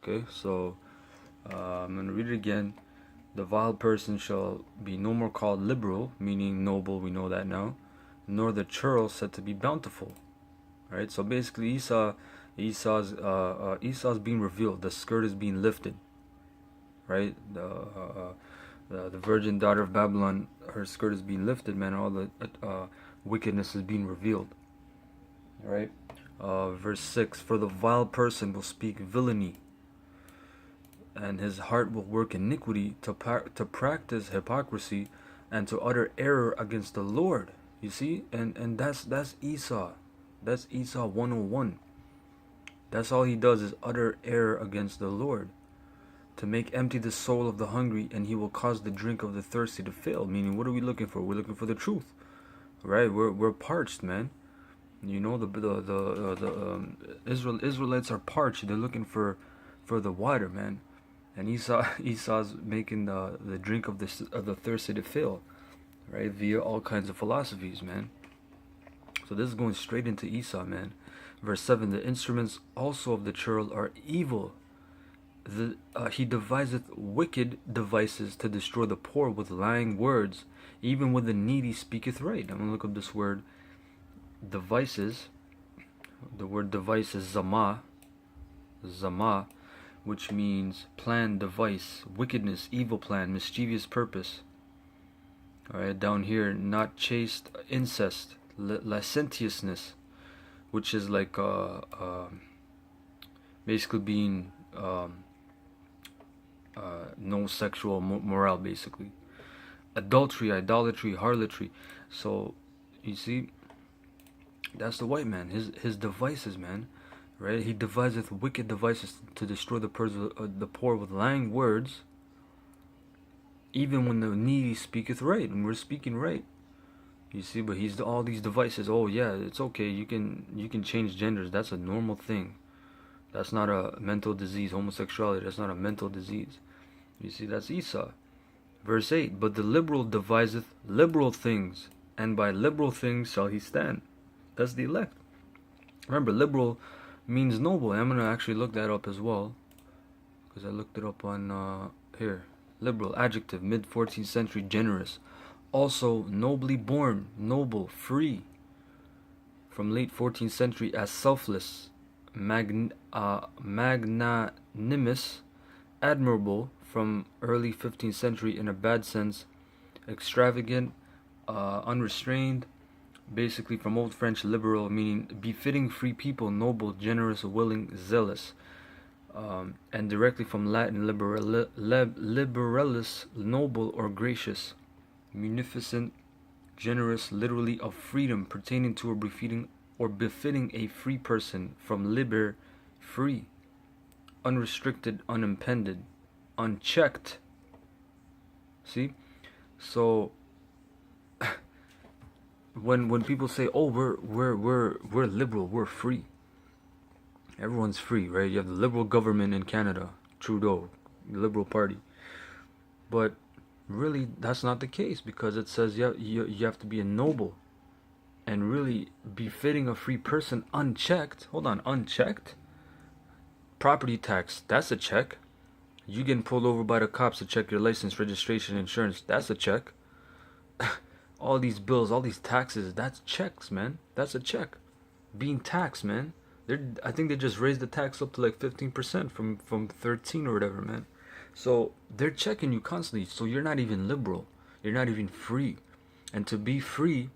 Okay, so I'm going to read it again. The vile person shall be no more called liberal, meaning noble, we know that now, nor the churl said to be bountiful. Right? So basically Esau's being revealed. The skirt is being lifted. Right? The virgin daughter of Babylon, her skirt is being lifted, man. All the wickedness is being revealed. Right? Verse 6, for the vile person will speak villainy, and his heart will work iniquity to practice hypocrisy and to utter error against the Lord. You see? And that's Esau. That's Esau 101. That's all he does is utter error against the Lord. To make empty the soul of the hungry, and he will cause the drink of the thirsty to fail. Meaning, what are we looking for? We're looking for the truth. Right? We're parched, man. You know, Israelites are parched. They're looking for the water, man. And Esau's making the drink of the thirsty to fail, right? Via all kinds of philosophies, man. So this is going straight into Esau, man. Verse 7, the instruments also of the churl are evil. He deviseth wicked devices to destroy the poor with lying words. Even with the needy speaketh right. I'm going to look up this word, devices. The word device is zama, which means plan, device, wickedness, evil plan, mischievous purpose. Alright, down here, not chaste, incest, licentiousness, which is like basically being no sexual morale, basically. Adultery, idolatry, harlotry. So, you see, that's the white man, his devices, man. Right? He deviseth wicked devices to destroy the poor with lying words, even when the needy speaketh right, and we're speaking right. You see, but he's all these devices. Oh yeah, it's okay. You can change genders. That's a normal thing. That's not a mental disease. Homosexuality, that's not a mental disease. You see, that's Esau. Verse 8, but the liberal deviseth liberal things, and by liberal things shall he stand. That's the elect. Remember, liberal means noble. I'm going to actually look that up as well, because I looked it up on here. Liberal, adjective, mid 14th century, generous. Also nobly born, noble, free. From late 14th century as selfless, magnanimous, admirable. From early 15th century in a bad sense, extravagant, unrestrained. Basically from Old French liberal, meaning befitting free people, noble, generous, willing, zealous. And directly from Latin liberalis, noble or gracious, munificent, generous, literally of freedom, pertaining to or befitting a free person. From liber, free, unrestricted, unimpeded, unchecked. See, so when people say, oh, we're liberal, we're free, everyone's free, right? You have the liberal government in Canada, Trudeau, the Liberal Party. But really, that's not the case, because it says you have to be a noble and really befitting a free person, unchecked. Hold on, unchecked? Property tax, that's a check. You getting pulled over by the cops to check your license, registration, insurance, that's a check. All these bills, all these taxes, that's checks, man. That's a check. Being taxed, man. I think they just raised the tax up to like 15% from 13 or whatever, man. So they're checking you constantly. So you're not even liberal. You're not even free. And to be free,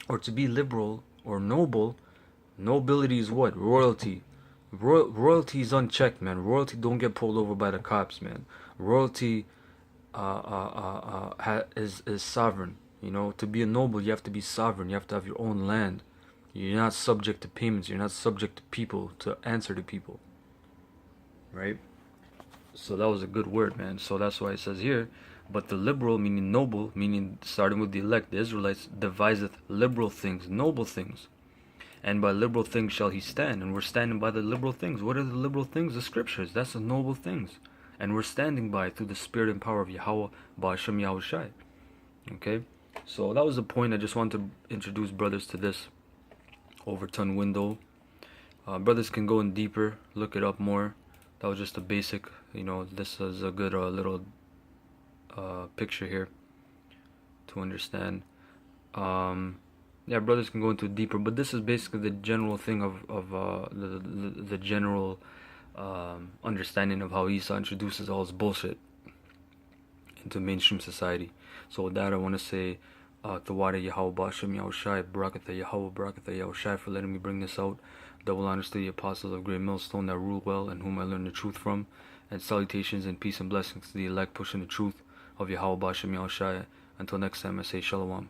or to be liberal or noble, nobility is what? Royalty. Royalty is unchecked, man. Royalty don't get pulled over by the cops, man. Royalty is sovereign. You know, to be a noble, you have to be sovereign. You have to have your own land. You're not subject to payments. You're not subject to people, to answer to people. Right? So that was a good word, man. So that's why it says here, but the liberal, meaning noble, meaning starting with the elect, the Israelites, deviseth liberal things, noble things. And by liberal things shall he stand. And we're standing by the liberal things. What are the liberal things? The scriptures. That's the noble things. And we're standing by through the spirit and power of Yahweh, Ba'ashem Yahushai. Okay? So that was the point. I just wanted to introduce brothers to this overton window. Brothers can go in deeper, look it up more. That was just a basic, this is a good little picture here to understand. Yeah, brothers can go into deeper, but this is basically the general thing of the general understanding of how Isa introduces all his bullshit into mainstream society. So with that, I want to say, Tawada Yahweh Bashem Yahushai, Barakatha Yahweh, Barakatha Yahushai for letting me bring this out. Double honors to the apostles of Great Millstone that rule well and whom I learned the truth from. And salutations and peace and blessings to the elect pushing the truth of Yahweh Bashem Yahushai. Until next time, I say Shalom.